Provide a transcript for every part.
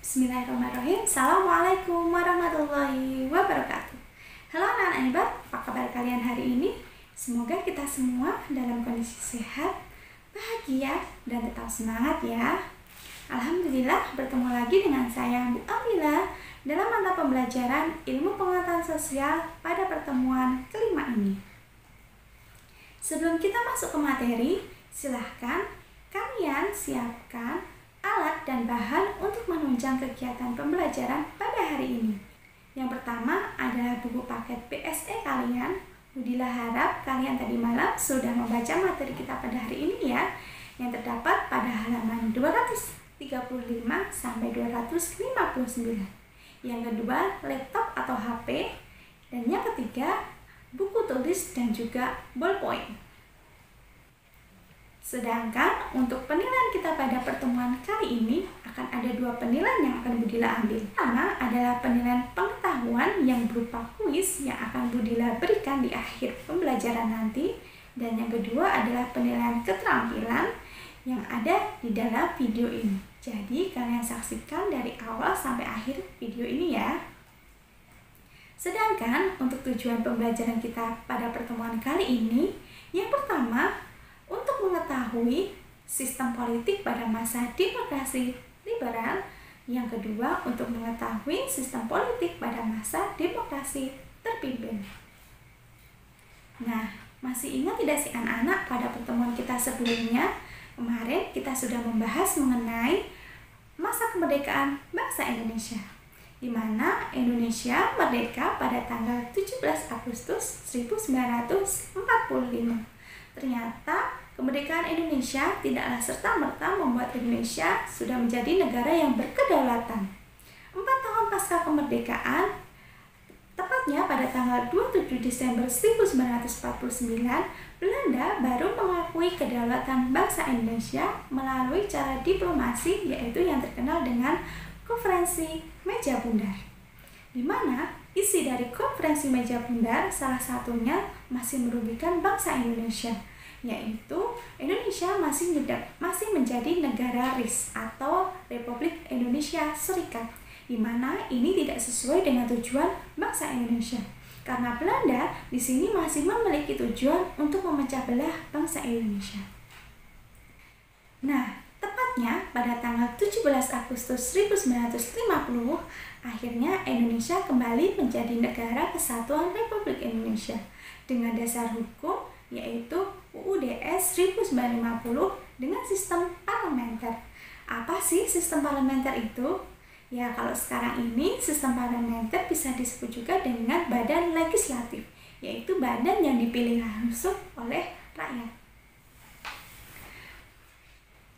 Bismillahirrahmanirrahim. Assalamualaikum warahmatullahi wabarakatuh. Halo anak-anak hebat, apa kabar kalian hari ini? Semoga kita semua dalam kondisi sehat, bahagia, dan tetap semangat ya. Alhamdulillah bertemu lagi dengan saya Bu Amila dalam mata pembelajaran Ilmu Pengetahuan Sosial pada pertemuan kelima ini. Sebelum kita masuk ke materi, silahkan kalian siapkan alat dan bahan untuk menunjang kegiatan pembelajaran pada hari ini. Yang pertama adalah buku paket PSE kalian. Budila harap kalian tadi malam sudah membaca materi kita pada hari ini ya, yang terdapat pada halaman 235 sampai 259. Yang kedua, laptop atau HP. Dan yang ketiga, buku tulis dan juga ballpoint. Sedangkan untuk penilaian kita pada pertemuan kali ini akan ada dua penilaian yang akan Budila ambil. Pertama adalah penilaian pengetahuan yang berupa kuis yang akan Budila berikan di akhir pembelajaran nanti. Dan yang kedua adalah penilaian keterampilan yang ada di dalam video ini. Jadi kalian saksikan dari awal sampai akhir video ini ya. Sedangkan untuk tujuan pembelajaran kita pada pertemuan kali ini, yang pertama untuk mengetahui sistem politik pada masa demokrasi liberal, yang kedua untuk mengetahui sistem politik pada masa demokrasi terpimpin. Nah, masih ingat tidak sih anak-anak pada pertemuan kita sebelumnya? Kemarin kita sudah membahas mengenai masa kemerdekaan bangsa Indonesia, di mana Indonesia merdeka pada tanggal 17 Agustus 1945. Ternyata kemerdekaan Indonesia tidaklah serta-merta membuat Indonesia sudah menjadi negara yang berkedaulatan. 4 tahun pasca kemerdekaan, tepatnya pada tanggal 27 Desember 1949, Belanda baru mengakui kedaulatan bangsa Indonesia melalui cara diplomasi, yaitu yang terkenal dengan Konferensi Meja Bundar. Di mana isi dari Konferensi Meja Bundar salah satunya masih merugikan bangsa Indonesia, yaitu Indonesia masih menjadi negara RIS atau Republik Indonesia Serikat, di mana ini tidak sesuai dengan tujuan bangsa Indonesia, karena Belanda di sini masih memiliki tujuan untuk memecah belah bangsa Indonesia. Nah, tepatnya pada tanggal 17 Agustus 1950, akhirnya Indonesia kembali menjadi negara kesatuan Republik Indonesia dengan dasar hukum yaitu UUDS 1950 dengan sistem parlementer. Apa sih sistem parlementer itu? Ya, kalau sekarang ini sistem parlementer bisa disebut juga dengan badan legislatif, yaitu badan yang dipilih langsung oleh rakyat.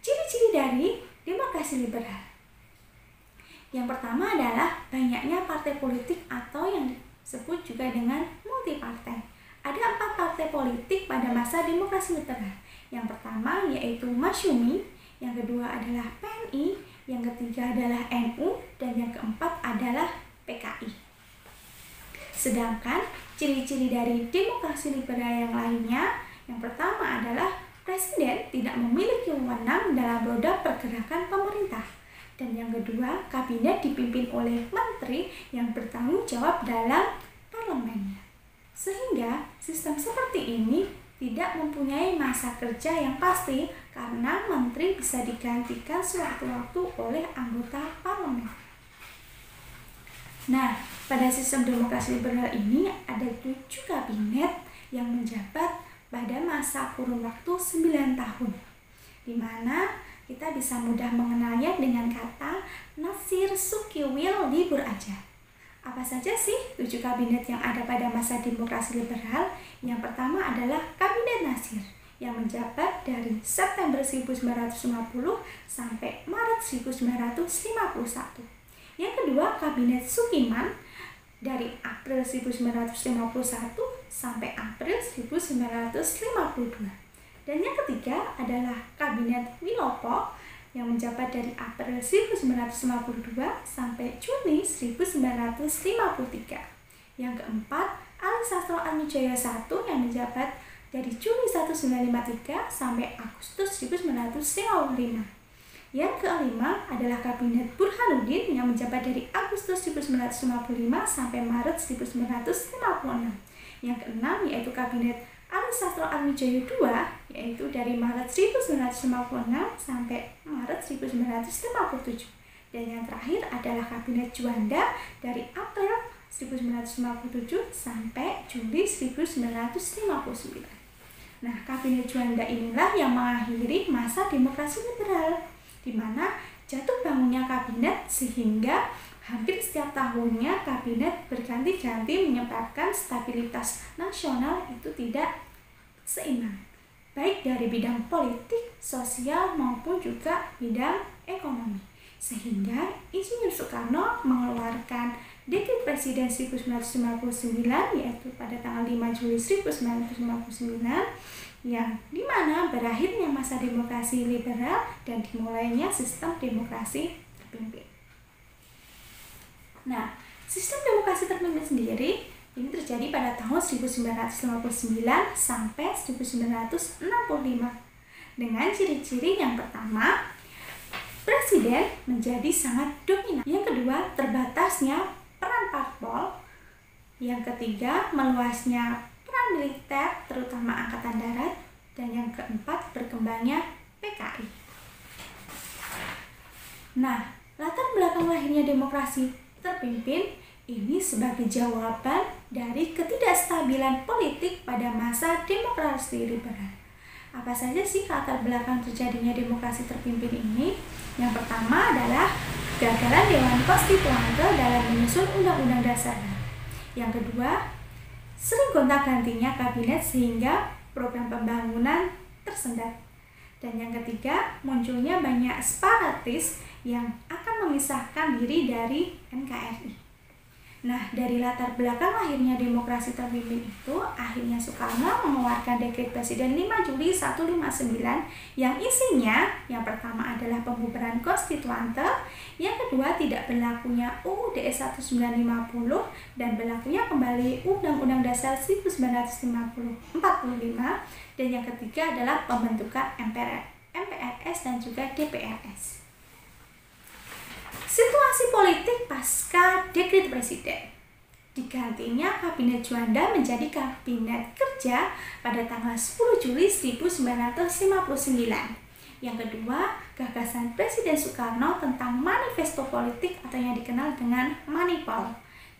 Ciri-ciri dari demokrasi liberal. Yang pertama adalah banyaknya partai politik atau yang disebut juga dengan multipartai. Ada 4 partai politik pada masa demokrasi liberal. Yang pertama yaitu Masyumi, yang kedua adalah PNI, yang ketiga adalah NU, dan yang keempat adalah PKI. Sedangkan ciri-ciri dari demokrasi liberal yang lainnya, yang pertama adalah Presiden tidak memiliki wewenang dalam roda pergerakan pemerintah. Dan yang kedua, kabinet dipimpin oleh menteri yang bertanggung jawab dalam parlemennya. Sehingga sistem seperti ini tidak mempunyai masa kerja yang pasti karena menteri bisa digantikan sewaktu-waktu oleh anggota parlemen. Nah, pada sistem demokrasi liberal ini ada 7 kabinet yang menjabat pada masa kurun waktu 9 tahun, di mana kita bisa mudah mengenalnya dengan kata Nasir Sukiwil Libur Aja. Apa saja sih 7 kabinet yang ada pada masa demokrasi liberal? Yang pertama adalah Kabinet Nasir yang menjabat dari September 1950 sampai Maret 1951. Yang kedua, Kabinet Sukiman dari April 1951 sampai April 1952. Dan yang ketiga adalah Kabinet Wilopo yang menjabat dari April 1952 sampai Juni 1953. Yang keempat, Ali Sastro Atmajaya I yang menjabat dari Juni 1953 sampai Agustus 1955. Yang kelima adalah Kabinet Burhanuddin yang menjabat dari Agustus 1955 sampai Maret 1956. Yang keenam yaitu Kabinet Ali Sastro Atmijoyo II, yaitu dari Maret 1956 sampai Maret 1957. Dan yang terakhir adalah Kabinet Juanda dari April 1957 sampai Juli 1959. Nah, Kabinet Juanda inilah yang mengakhiri masa demokrasi liberal, di mana jatuh bangunnya kabinet sehingga hampir setiap tahunnya kabinet berganti-ganti menyebabkan stabilitas nasional itu tidak seimbang, baik dari bidang politik, sosial maupun juga bidang ekonomi. Sehingga Insinyur Soekarno mengeluarkan Dekret Presiden 1959 yaitu pada tanggal 5 Juli 1959 yang dimana berakhirnya masa demokrasi liberal dan dimulainya sistem demokrasi terpimpin. Nah, sistem demokrasi terpimpin sendiri ini terjadi pada tahun 1959 sampai 1965 dengan ciri-ciri yang pertama, presiden menjadi sangat dominan. Yang kedua, terbatasnya peran parpol. Yang ketiga, meluasnya peran militer terutama angkatan darat, dan yang keempat berkembangnya PKI. Nah, latar belakang lahirnya demokrasi terpimpin ini sebagai jawaban dari ketidakstabilan politik pada masa demokrasi liberal. Apa saja sih latar belakang terjadinya demokrasi terpimpin ini? Yang pertama adalah kegagalan Dewan Konstituante dalam menyusun Undang-Undang Dasar. Yang kedua, sering gonta-gantinya kabinet sehingga program pembangunan tersendat. Dan yang ketiga, munculnya banyak separatis yang akan memisahkan diri dari NKRI. Nah, dari latar belakang lahirnya demokrasi terpimpin itu, akhirnya Soekarno mengeluarkan Dekret Presiden 5 Juli 1959 yang isinya yang pertama adalah pembubaran konstituante, yang kedua tidak berlakunya UUD 1950 dan berlakunya kembali Undang-Undang Dasar 1945, dan yang ketiga adalah pembentukan MPRS dan juga DPRS. Situasi politik pasca Dekret Presiden. Digantinya Kabinet Juanda menjadi Kabinet Kerja pada tanggal 10 Juli 1959. Yang kedua, gagasan Presiden Soekarno tentang manifesto politik atau yang dikenal dengan Manipol.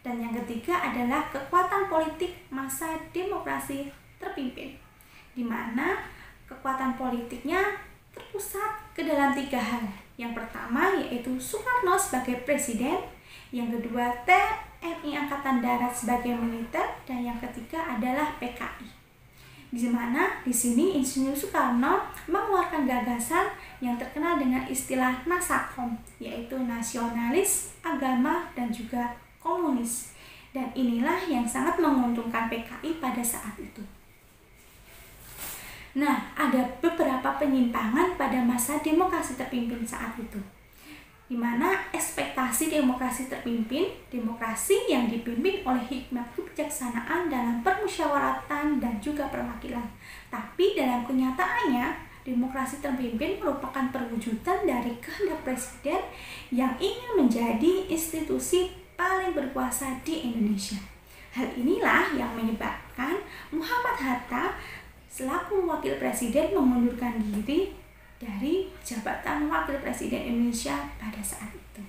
Dan yang ketiga adalah kekuatan politik masa demokrasi terpimpin, di mana kekuatan politiknya terpusat ke dalam 3 hal. Yang pertama yaitu Soekarno sebagai presiden, yang kedua TNI Angkatan Darat sebagai militer, dan yang ketiga adalah PKI. Di mana di sini Insinyur Soekarno mengeluarkan gagasan yang terkenal dengan istilah Nasakom, yaitu nasionalis, agama, dan juga komunis. Dan inilah yang sangat menguntungkan PKI pada saat itu. Nah, ada beberapa penyimpangan pada masa demokrasi terpimpin saat itu, di mana ekspektasi demokrasi terpimpin, demokrasi yang dipimpin oleh hikmat kebijaksanaan dalam permusyawaratan dan juga perwakilan. Tapi dalam kenyataannya, demokrasi terpimpin merupakan perwujudan dari kehendak presiden yang ingin menjadi institusi paling berkuasa di Indonesia. Hal inilah yang menyebabkan Muhammad Hatta selaku wakil presiden mengundurkan diri dari jabatan wakil presiden Indonesia pada saat itu.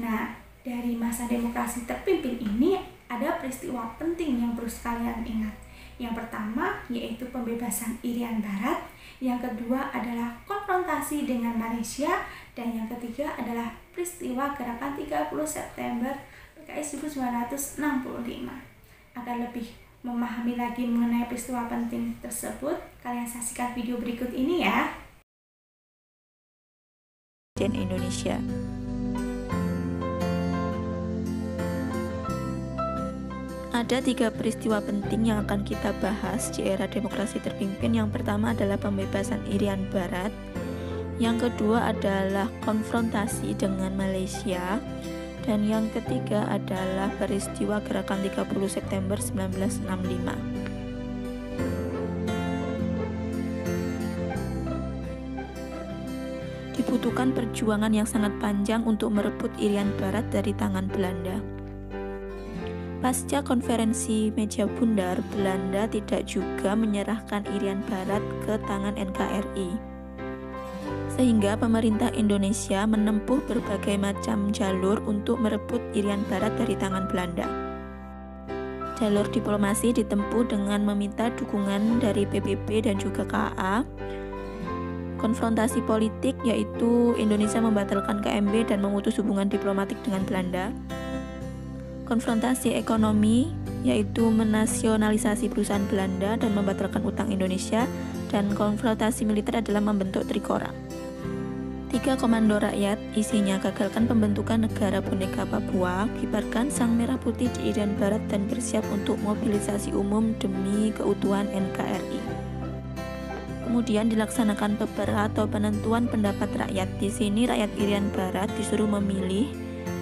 Nah, dari masa demokrasi terpimpin ini ada peristiwa penting yang perlu kalian ingat. Yang pertama yaitu pembebasan Irian Barat, yang kedua adalah konfrontasi dengan Malaysia, dan yang ketiga adalah peristiwa gerakan 30 September PKI 1965. Agar lebih memahami lagi mengenai peristiwa penting tersebut, kalian saksikan video berikut ini ya. Indonesia. Ada 3 peristiwa penting yang akan kita bahas di era demokrasi terpimpin. Yang pertama adalah pembebasan Irian Barat, yang kedua adalah konfrontasi dengan Malaysia, dan yang ketiga adalah peristiwa gerakan 30 September 1965. Dibutuhkan perjuangan yang sangat panjang untuk merebut Irian Barat dari tangan Belanda. Pasca konferensi meja bundar, Belanda tidak juga menyerahkan Irian Barat ke tangan NKRI. Sehingga pemerintah Indonesia menempuh berbagai macam jalur untuk merebut Irian Barat dari tangan Belanda. Jalur diplomasi ditempuh dengan meminta dukungan dari PBB dan juga KAA. Konfrontasi politik yaitu Indonesia membatalkan KMB dan memutus hubungan diplomatik dengan Belanda. Konfrontasi ekonomi yaitu menasionalisasi perusahaan Belanda dan membatalkan utang Indonesia, dan konfrontasi militer adalah membentuk Trikora. 3 komando rakyat isinya gagalkan pembentukan negara boneka Papua, kibarkan sang merah putih di Irian Barat dan bersiap untuk mobilisasi umum demi keutuhan NKRI. Kemudian dilaksanakan pepera atau penentuan pendapat rakyat. Di sini rakyat Irian Barat disuruh memilih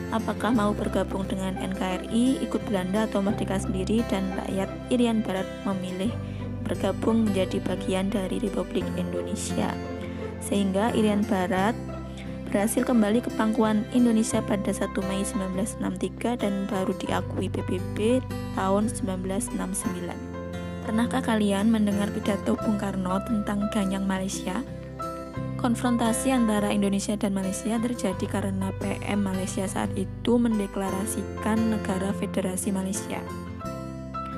apakah mau bergabung dengan NKRI, ikut Belanda atau merdeka sendiri, dan rakyat Irian Barat memilih bergabung menjadi bagian dari Republik Indonesia. Sehingga Irian Barat berhasil kembali ke pangkuan Indonesia pada 1 Mei 1963 dan baru diakui PBB tahun 1969. Pernahkah kalian mendengar pidato Bung Karno tentang Ganyang Malaysia? Konfrontasi antara Indonesia dan Malaysia terjadi karena PM Malaysia saat itu mendeklarasikan negara Federasi Malaysia.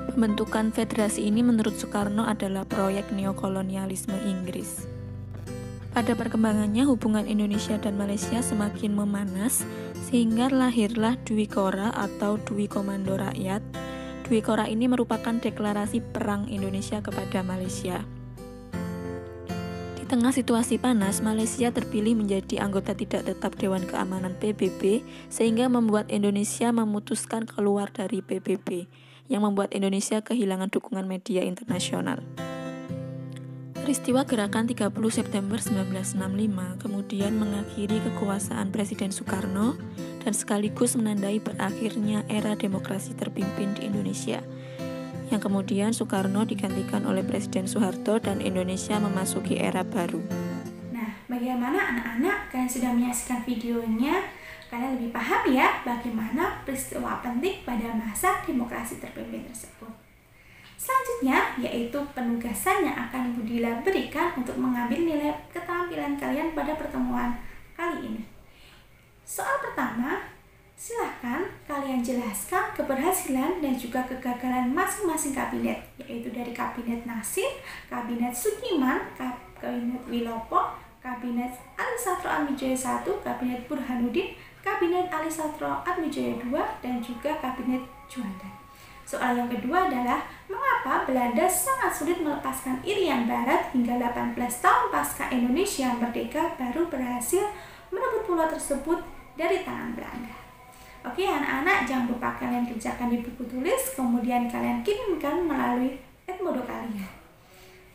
Pembentukan federasi ini menurut Soekarno adalah proyek neokolonialisme Inggris. Pada perkembangannya, hubungan Indonesia dan Malaysia semakin memanas, sehingga lahirlah Dwi Kora atau Dwi Komando Rakyat. Dwi Kora ini merupakan deklarasi perang Indonesia kepada Malaysia. Di tengah situasi panas, Malaysia terpilih menjadi anggota tidak tetap Dewan Keamanan PBB, sehingga membuat Indonesia memutuskan keluar dari PBB, yang membuat Indonesia kehilangan dukungan media internasional. Peristiwa gerakan 30 September 1965 kemudian mengakhiri kekuasaan Presiden Soekarno dan sekaligus menandai berakhirnya era demokrasi terpimpin di Indonesia, yang kemudian Soekarno digantikan oleh Presiden Soeharto dan Indonesia memasuki era baru. Nah, bagaimana anak-anak? Kalian sudah menyaksikan videonya, kalian lebih paham ya bagaimana peristiwa penting pada masa demokrasi terpimpin tersebut. Selanjutnya, yaitu penugasan yang akan Budila berikan untuk mengambil nilai keterampilan kalian pada pertemuan kali ini. Soal pertama, silahkan kalian jelaskan keberhasilan dan juga kegagalan masing-masing kabinet, yaitu dari Kabinet Nasir, Kabinet Sudirman, Kabinet Wilopo, Kabinet Ali Satro Atmajaya I, Kabinet Burhanuddin, Kabinet Ali Satro Atmajaya II, dan juga Kabinet Juanda. Soal yang kedua adalah mengapa Belanda sangat sulit melepaskan Irian Barat hingga 18 tahun pasca Indonesia merdeka baru berhasil merebut pulau tersebut dari tangan Belanda. Oke anak-anak, jangan lupa kalian kerjakan di buku tulis, kemudian kalian kirimkan melalui Edmodo kalian.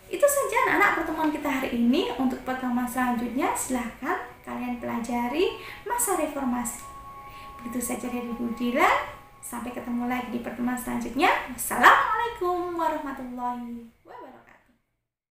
Itu saja anak-anak pertemuan kita hari ini. Untuk pertemuan selanjutnya silahkan kalian pelajari masa reformasi. Begitu saja dari Budila. Sampai ketemu lagi di pertemuan selanjutnya. Wassalamualaikum warahmatullahi wabarakatuh.